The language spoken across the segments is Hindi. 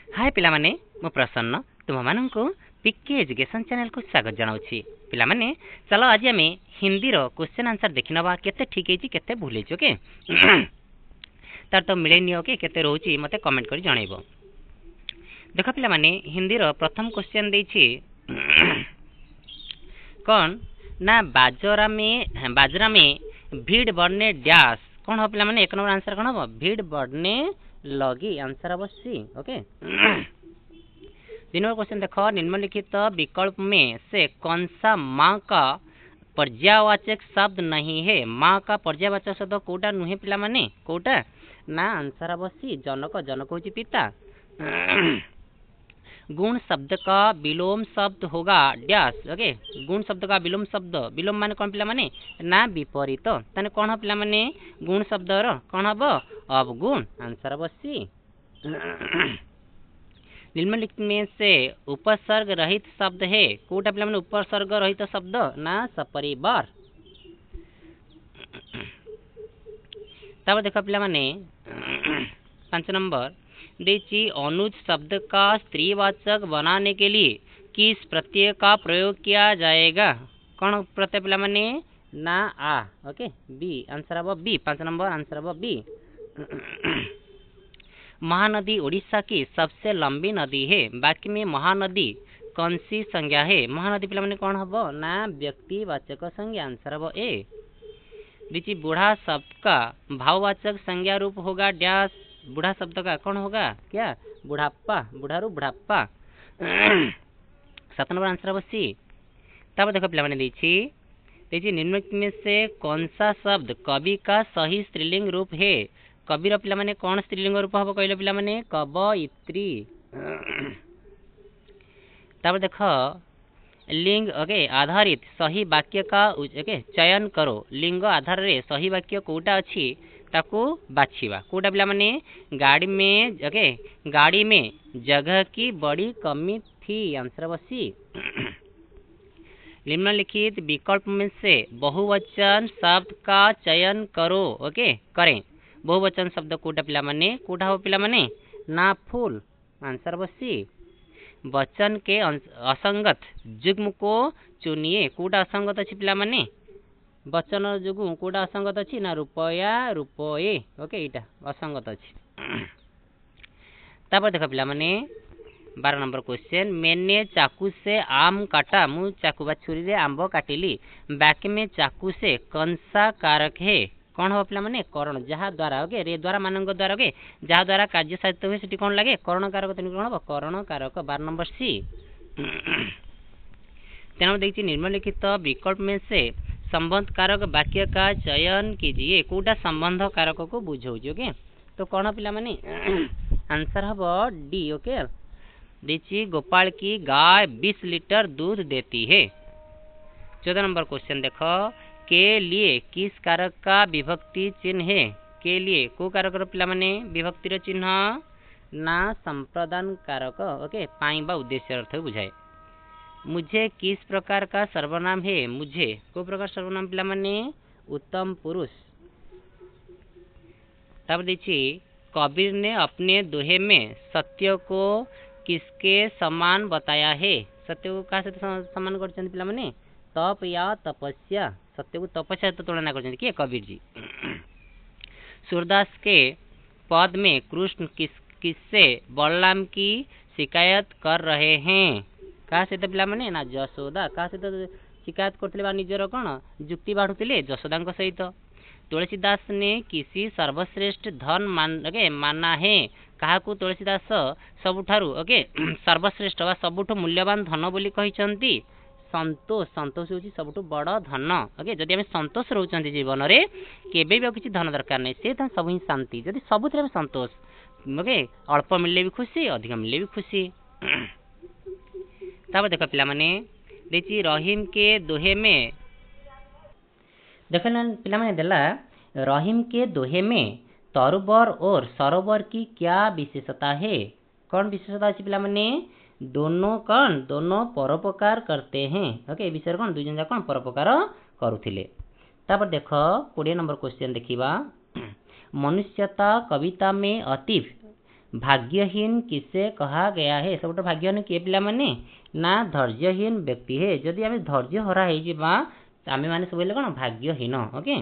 हाय पिलामाने मु प्रसन्न तुम माननकु पिके एजुकेशन चैनल को स्वागत जनाउछि। पिलामाने चलो आज आमे हिंदी रो क्वेश्चन आंसर देखिनबा केते ठीक हेछि केते भूल हेछि ओके। तार तो मिलेनी ओके केते रहउछि मते कमेंट करी जणाइबो। देखो पिलामाने हिंदी रो प्रथम क्वेश्चन देछि कौन ना बाजरा में भीड़ बढ़ने डैश कौन हो पिलामाने एक नंबर आंसर कौन हो भीड़ बढ़ने लगी आंसर हम सी ओके। तीन नंबर क्वेश्चन देखो निम्नलिखित विकल्प में से कौन सा माँ का पर्यायवाचक शब्द नहीं है। माँ का पर्यायवाचक शब्द कोटा नुहे पिला माने कोटा ना आंसर हम सी जनक जनक होची पिता। गुण शब्द का विलोम शब्द होगा डैश ओके। गुण शब्द का विलोम शब्द विलोम माने कौन पिला माने ना विपरीत तने कौन हो पिला माने गुण शब्द रो कौन हबो अवगुण आंसर हबो सी। निम्नलिखित में से उपसर्ग रहित शब्द है कोटा पिला माने उपसर्ग रहित शब्द ना सपरिवार। तब देखो पिला माने 5 नंबर देखिए अनुज शब्द का स्त्रीवाचक बनाने के लिए किस प्रत्यय का प्रयोग किया जाएगा। कौन प्रत्यय पिला माने ना आ ओके बी आंसर हबो बी 5 नंबर आंसर हबो बी। महानदी उड़ीसा की सबसे लंबी नदी है बाकी में महानदी कौन सी संज्ञा है। महानदी पिला माने कौन हबो ना व्यक्तिवाचक संज्ञा आंसर हबो ए। देखिए बूढ़ा शब्द का भाववाचक संज्ञा रूप होगा डैश बूढ़ा शब्द का कौन होगा क्या बुढ़ापा बुढ़ारू बुढ़ापा 7 नंबर आंसर हबो सी। तब देखो पिला माने देखिए निम्नलिखित में से कौन सा शब्द कवि का सही स्त्रीलिंग रूप है। कवि रो पिला माने कौन स्त्रीलिंग रूप हबो कहलो पिला माने कवयित्री। तब देखो लिंग ओके आधारित सही वाक्य का ओके चयन करो। लिंग आधार रे सही वाक्य कोटा अछि ताको बाछिबा कोटा पिला माने गाड़ी में जगह की बड़ी कमी थी आंसर बसी। निम्नलिखित विकल्प में से बहुवचन शब्द का चयन करो ओके करें। बहुवचन शब्द कोटा पिला माने कोटा हो पिला माने ना फूल आंसर बसी। वचन के असंगत जुग्म को चुनिए कोटा असंगत अछि पिला माने वचन जुगु कोटा असंगत अछि ना रुपया रुपये ओके इटा असंगत अछि। तब देखो पिला माने 12 नंबर क्वेश्चन मैंने चाकू से आम काटा मु चाकू बा छुरी रे आंब काटिली बाकी में चाकू से कौन सा कारक है। कौन हो पिला माने करण जहा द्वारा ओके रे द्वारा मानंग द्वारा ओके जहा द्वारा कार्य साधित हुए सेठी कौन लागे करण कारक तनि कौन हो करण कारक 12 नंबर सी। तेनो देखिए निम्नलिखित विकल्प में से संबंध कारक वाक्य का चयन कीजिए कोटा संबंध कारक को बुझाउछ ओके। तो कौन पिला माने आंसर हबो डी ओके। देखिए गोपाल की गाय 20 लीटर दूध देती है। 14 नंबर क्वेश्चन देखो के लिए किस कारक का विभक्ति चिन्ह है। के लिए को कारक रो पिला माने विभक्ति रो चिन्ह ना संप्रदान कारक ओके पाइबा उद्देश्य अर्थ बुझाए। मुझे किस प्रकार का सर्वनाम है मुझे को प्रकार सर्वनाम पिला माने उत्तम पुरुष। तब देखिए कबीर ने अपने दोहे में सत्य को किसके समान बताया है। सत्य को का समान करछन पिला माने तप या तपस्या सत्य को तपस्या तो तुलना करछन के कबीर जी। सूरदास के पद में कृष्ण किससे बलराम की शिकायत कर रहे हैं। का से पिला माने ना जशोदा का से शिकायत करथिले बा निजर कोन जुक्ति बाढुतिले जशोदा को सहित। तुलसीदास ने किसी सर्वश्रेष्ठ धन माना है कहा को तुलसीदास सबुठारु ओके सर्वश्रेष्ठ वा सबुठ मूल्यवान धन बोली कहिसंती संतोष संतोष होची सबुठ बड़ धन ओके। जदि हम संतोष रहउचंती जीवन रे केबे भी किछि धन दरकार नै से त सब ही शांति जदि सबुथरे संतोष ओके अल्प मिलले भी खुशी अधिक मिलले भी खुशी। तब देखो पिला माने देखिए रहीम के दोहे में देखो पिला माने देला रहीम के दोहे में तरुबर और सरोवर की क्या विशेषता है। कौन विशेषता अछि पिला माने दोनों परोपकार करते हैं ओके विषय कौन दुई जन कौन परोपकार करुथिले। तापर देखो 20 नंबर क्वेश्चन देखिबा मनुष्यता कविता में अतीव भाग्यहीन किसे कहा गया है सब भाग्यहीन किए पिला माने ना धैर्यहीन व्यक्ति है जदि आम धैर्य हरा हो आम मैंने सब कौन भाग्यहीन ओके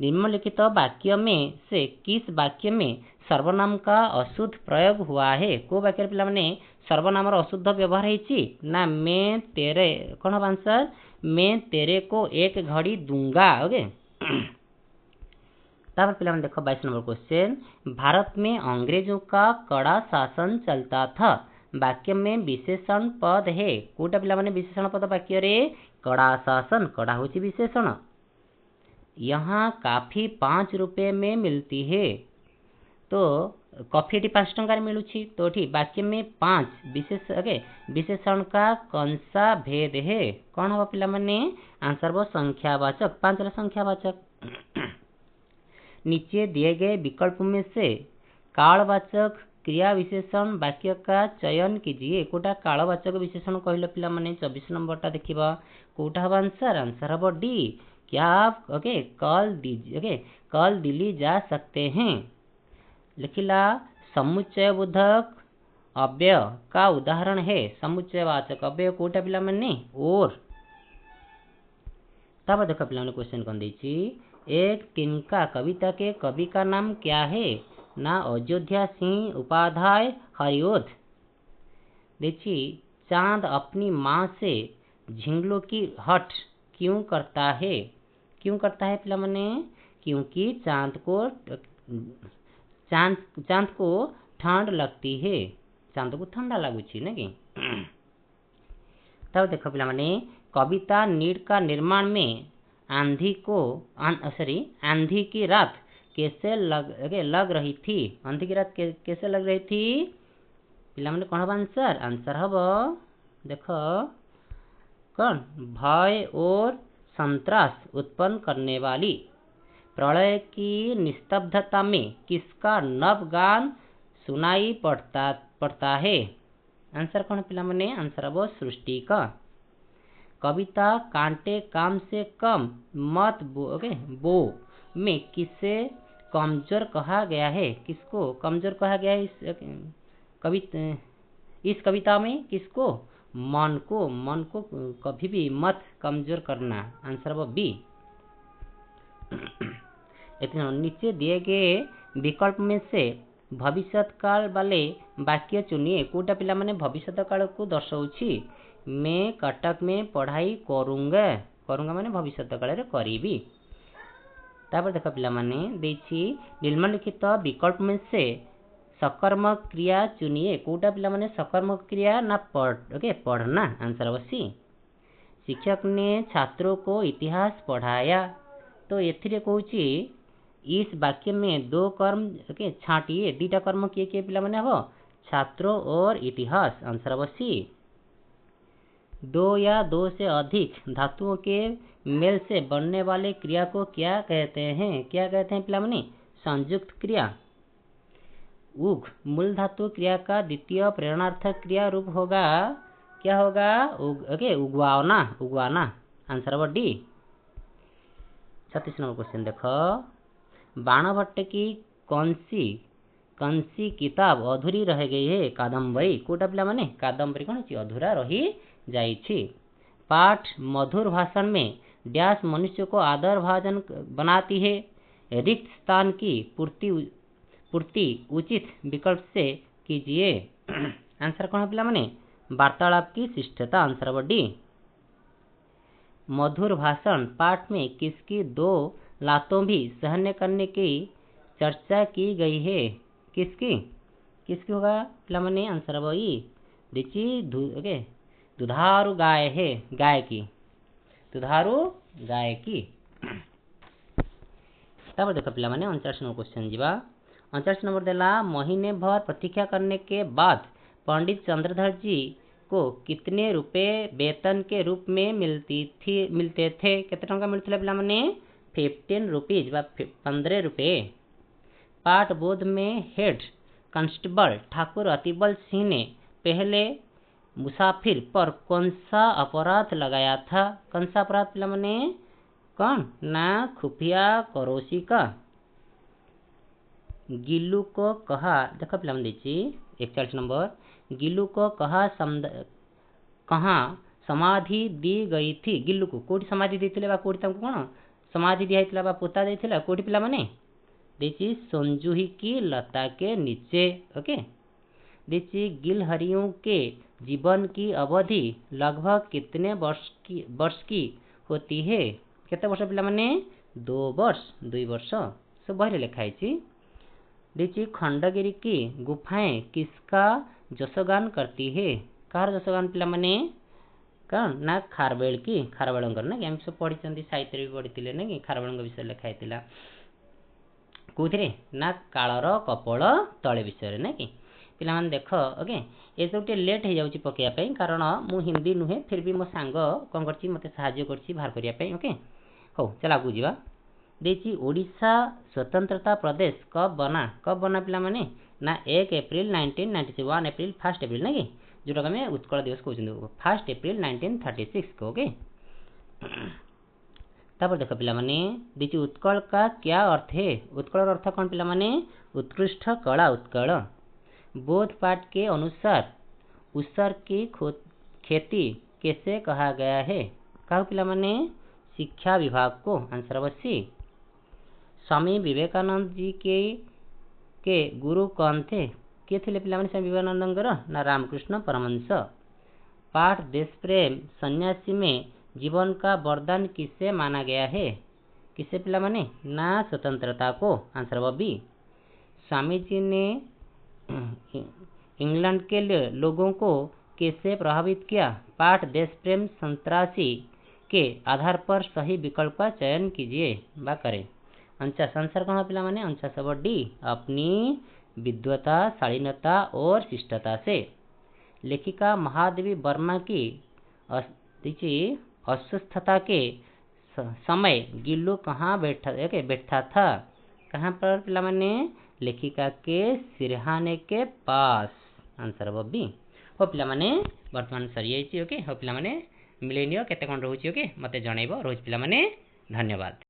निम्नलिखित वाक्य में से किस वाक्य में सर्वनाम का अशुद्ध प्रयोग हुआ है को वाक्य पिला माने सर्वनाम अशुद्ध व्यवहार है ना मैं तेरे कौन हम आंसर मैं तेरे को एक घड़ी दूंगा ओके तापर पिला माने देखो 22 नंबर क्वेश्चन भारत में अंग्रेजों का कड़ा शासन चलता था वाक्य में विशेषण पद है कोटा पिला माने विशेषण पद वाक्य रे कड़ा शासन कड़ा होची विशेषण यहाँ काफी 5 रुपए में मिलती है तो कॉफी 5 टंकार मिलूची तो ठीक वाक्य में 5 विशेष विशेषण का कौन सा भेद है कौन हम पिला माने आंसर वो संख्यावाचक 5 संख्यावाचक नीचे दिए गए विकल्प में से कालवाचक क्रिया विशेषण वाक्य का चयन कीजिए कोटा कालवाचक विशेषण कहले पिला माने 24 नंबरटा देखिबा कोटा हम आंसर हम डी क्या आप कल दिल्ली जा सकते हैं लिखिला समुच्चय बोधक अव्यय का उदाहरण है समुच्चयवाचक अव्यय कोटा पिला माने और तब देखो पिला माने क्वेश्चन कौन देची एक तिनका कविता के कवि का नाम क्या है ना अयोध्या सिंह उपाध्याय हरिओध देखिए चांद अपनी माँ से झिंगलों की हट क्यों करता है पिला माने क्योंकि चांद को ठंड लगती है चांद को ठंडा लगुची ना कि तब देखो पिला माने कविता नीड का निर्माण में आंधी की रात कैसे लग रही थी आंधी की रात कैसे लग रही थी पिला माने कौन आंसर हम देखो कौन भय और संत्रास उत्पन्न करने वाली प्रलय की निस्तब्धता में किसका नव गान सुनाई पड़ता है आंसर कौन पिला माने आंसर वो सृष्टि का कविता कांटे काम से कम मत बो में किसे कमजोर कहा गया है किसको कमजोर कहा गया है इस कविता में किसको मन को कभी भी मत कमजोर करना आंसर वो बी इतना नीचे दिए गए विकल्प में से भविष्यत काल वाले वाक्य चुनिए कोटा पिला माने भविष्यत काल को दर्शाउछि मैं कटक में पढ़ाई करूंगा माने भविष्यत काल रे करीबी तापर देखो पिला माने देछि निम्नलिखित विकल्प में से सकर्मक क्रिया चुनिए कोटा पिला माने सकर्मक क्रिया ना पढ़ना आंसर अवश्य शिक्षक ने छात्रों को इतिहास पढ़ाया तो एथिरे कहूची इस वाक्य में दो कर्म छांटिए दीटा कर्म किए पिला माने हो छात्रों और इतिहास आंसर अवश्य दो या दो से अधिक धातुओं के मेल से बनने वाले क्रिया को क्या कहते हैं पिला माने संयुक्त क्रिया उग मूल धातु क्रिया का द्वितीय प्रेरणार्थक क्रिया रूप होगा क्या होगा उगवाना आंसर वो डी 36 नंबर क्वेश्चन देखो बाणभट्ट की कौन सी किताब अधूरी रह गई है कादम्बरी कोटा पिला माने कादम्बरी कौन अधूरा रही जाइछि पाठ मधुर भाषण में डैश मनुष्य को आदर भाजन बनाती है रिक्त स्थान की पूर्ति उचित विकल्प से कीजिए आंसर कौन पिला माने वार्तालाप की शिष्टता आंसर बड़ी मधुर भाषण पाठ में किसकी दो लातों भी सहन करने की चर्चा की गई है किसकी होगा पिला माने आंसर वही देखिए दुधारू गाय है दुधारू गाय की तब देखो पिला माने 49 नंबर क्वेश्चन जीवा 49 नंबर देला महीने भर प्रतीक्षा करने के बाद पंडित चंद्रधर जी को कितने रुपए वेतन के रूप में मिलते थे कितने टंका मिलते पिला माने 15 रुपीज 15 रुपए पाठ बोध में हेड कांस्टेबल ठाकुर अतिबल सिंह ने पहले मुसाफिर पर कौन सा अपराध लगाया था कौन सा अपराध पिला माने कौन ना खुफिया करोसी का गिल्लू को कहा देख पिला 41 नंबर गिल्लू को कहा कहाँ समाधि दी गई थी गिल्लू को कोठी समाधि देथिले बा कोठी तमको कोन समाधि दिया हितला बा पोता देथिला कोठी पिला माने देची संजुही की लता के नीचे ओके देची गिलहरियों के जीवन की अवधि लगभग कितने वर्ष की होती है केते वर्ष पिला माने 2 वर्ष सब बहरे लिखाई छी देची खंडगिरी की गुफाएं किसका जसगान करती है कार जसगान पिला माने कौन ना खारवेल की खारवेलंकर ना हम सब पढ़ी चंदी साहित्य भी पढ़िथिले ना कि खारवेलंग विषय लिखाई थिला कोथिरे ना कालर कपल तळे विषय ना कि पिला मान देख ओके ए सब लेट हो जाउची पकेया पई कारण मु हिंदी नुहे फिर भी मो सांग कोन करची मते सहाय्य करची बाहर करिया पई ओके हो चला आगु जीवा देची ओडिशा स्वतंत्रता प्रदेश कब बना पिला माने ना 1 अप्रैल 1996 1 अप्रैल 1 अप्रैल ना कि जोटा हमें उत्कल दिवस कहते 1 अप्रैल 1936 को ओके तापर देख पिला माने देची उत्कल का क्या अर्थ है उत्कल अर्थ कौन पिला माने उत्कृष्ट कला उत्कल बोध पाठ के अनुसार उसर की खेती कैसे कहा गया है कहा पिला माने शिक्षा विभाग को आंसर अवश्य स्वामी विवेकानंद जी के गुरु कौन थे किए थे पिला माने स्वामी विवेकानंद ना रामकृष्ण परमहंस पाठ देश प्रेम सन्यासी में जीवन का वरदान किसे माना गया है किसे पिला माने ना स्वतंत्रता को आंसर बी स्वामी जी ने इंग्लैंड के लोगों को कैसे प्रभावित किया पाठ देश प्रेम संतरासी के आधार पर सही विकल्प का चयन कीजिए बा करें 49 आंसर कौन पिला माने 49 डी अपनी विद्वता शालीनता और शिष्टता से लेखिका महादेवी वर्मा की अस्वस्थता के समय गिल्लू कहाँ बैठा था कहाँ पर पिला माने लेखिका के सिरहाने के पास आंसर बी हो पिला माने वर्तमान सरी ओके हो पिला माने मिलेनियो केते कोन रहउची ओके मते जणैबो रोज पिला माने धन्यवाद।